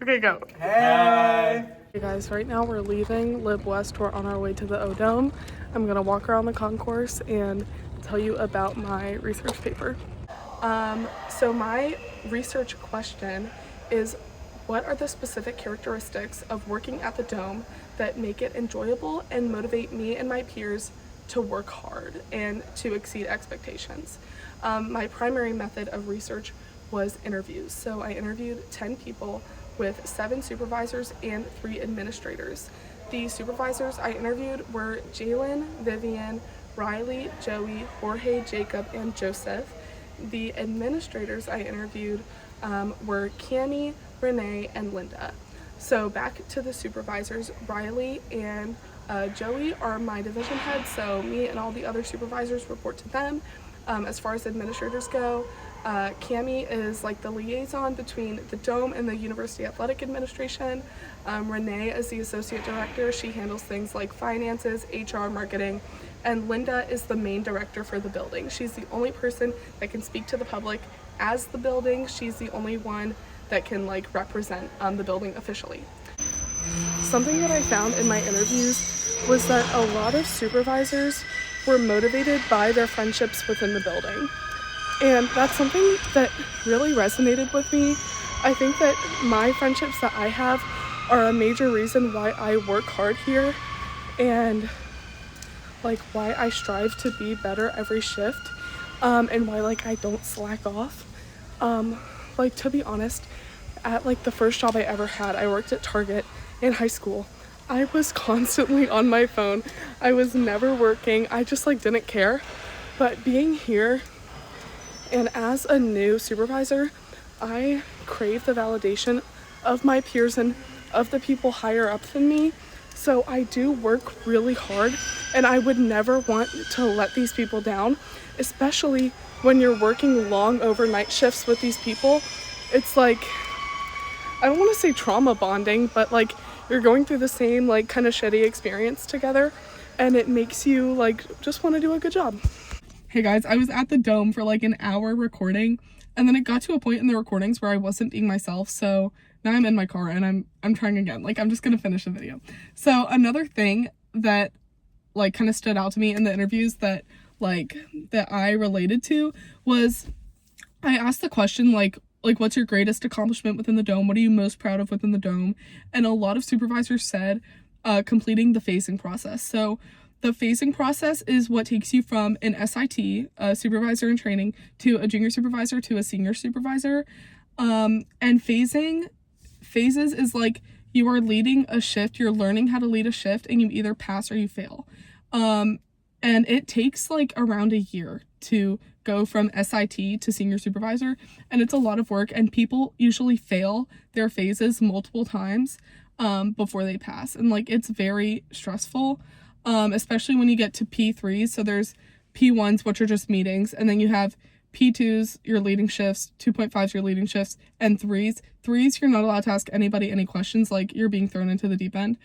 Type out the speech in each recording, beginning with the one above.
Okay, go. Hey! Hey guys, right now we're leaving Lib West. We're on our way to the O-Dome. I'm gonna walk around the concourse and tell you about my research paper. So my research question is, what are the specific characteristics of working at the Dome that make it enjoyable and motivate me and my peers to work hard and to exceed expectations? My primary method of research was interviews. So I interviewed 10 people with 7 supervisors and 3 administrators. The supervisors I interviewed were Jalen, Vivian, Riley, Joey, Jorge, Jacob, and Joseph. The administrators I interviewed were Cami, Renee, and Linda. So back to the supervisors, Riley and Joey are my division heads, so me and all the other supervisors report to them. As far as administrators go, Cami is like the liaison between the Dome and the University Athletic Administration. Renee is the associate director. She handles things like finances, HR, marketing, and Linda is the main director for the building. She's the only person that can speak to the public as the building. She's the only one that can like represent the building officially. Something that I found in my interviews was that a lot of supervisors were motivated by their friendships within the building. And that's something that really resonated with me. I think that my friendships that I have are a major reason why I work hard here and like why I strive to be better every shift, and why like I don't slack off. Like to be honest, at like the first job I ever had, I worked at Target in high school. I was constantly on my phone. I was never working. I just like didn't care. But being here and as a new supervisor, I crave the validation of my peers and of the people higher up than me. So I do work really hard, and I would never want to let these people down, especially when you're working long overnight shifts with these people. It's like, I don't want to say trauma bonding, but like you're going through the same like kind of shitty experience together, and it makes you like just want to do a good job. Hey guys, I was at the Dome for like an hour recording, and then it got to a point in the recordings where I wasn't being myself, so now I'm in my car and I'm trying again. Like I'm just gonna finish the video. So another thing that like kind of stood out to me in the interviews that I related to was I asked the question like what's your greatest accomplishment within the Dome? What are you most proud of within the Dome? And a lot of supervisors said completing the phasing process. So the phasing process is what takes you from an SIT, a supervisor in training, to a junior supervisor to a senior supervisor. And phases is like you are leading a shift, you're learning how to lead a shift, and you either pass or you fail. And it takes like around a year to go from SIT to senior supervisor, and it's a lot of work, and people usually fail their phases multiple times before they pass, and like it's very stressful. Especially when you get to P3s. So there's P1s, which are just meetings, and then you have P2s, your leading shifts, 2.5s, your leading shifts, and 3s. 3s, you're not allowed to ask anybody any questions, like you're being thrown into the deep end.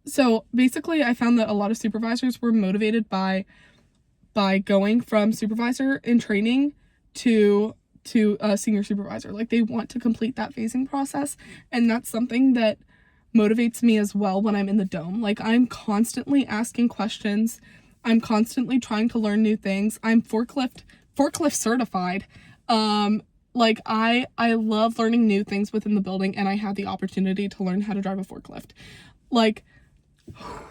So basically I found that a lot of supervisors were motivated by going from supervisor in training to a senior supervisor. Like they want to complete that phasing process, and that's something that motivates me as well when I'm in the Dome. Like I'm constantly asking questions. I'm constantly trying to learn new things. I'm forklift certified. Like I love learning new things within the building, and I had the opportunity to learn how to drive a forklift. Like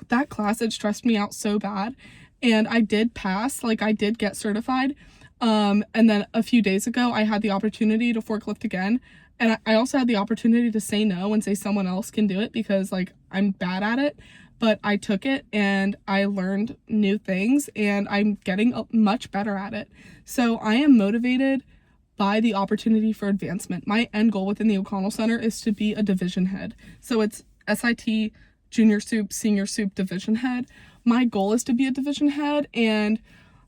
that class, it stressed me out so bad, and I did pass. Like I did get certified. And then a few days ago I had the opportunity to forklift again. And I also had the opportunity to say no and say someone else can do it because like I'm bad at it, but I took it and I learned new things and I'm getting much better at it. So I am motivated by the opportunity for advancement. My end goal within the O'Connell Center is to be a division head. So it's SIT, junior soup, senior soup, division head. My goal is to be a division head, and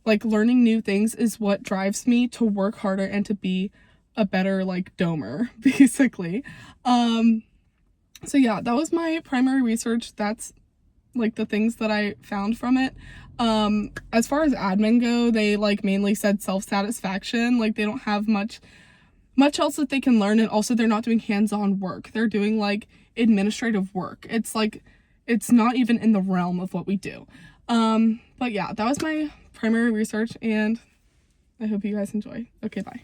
like learning new things is what drives me to work harder and to be a better like domer, basically. So yeah, that was my primary research. That's like the things that I found from it. As far as admin go, they like mainly said self-satisfaction. Like they don't have much much else that they can learn, and also they're not doing hands-on work. They're doing like administrative work. It's like, it's not even in the realm of what we do. But yeah, that was my primary research, and I hope you guys enjoy. Okay, bye.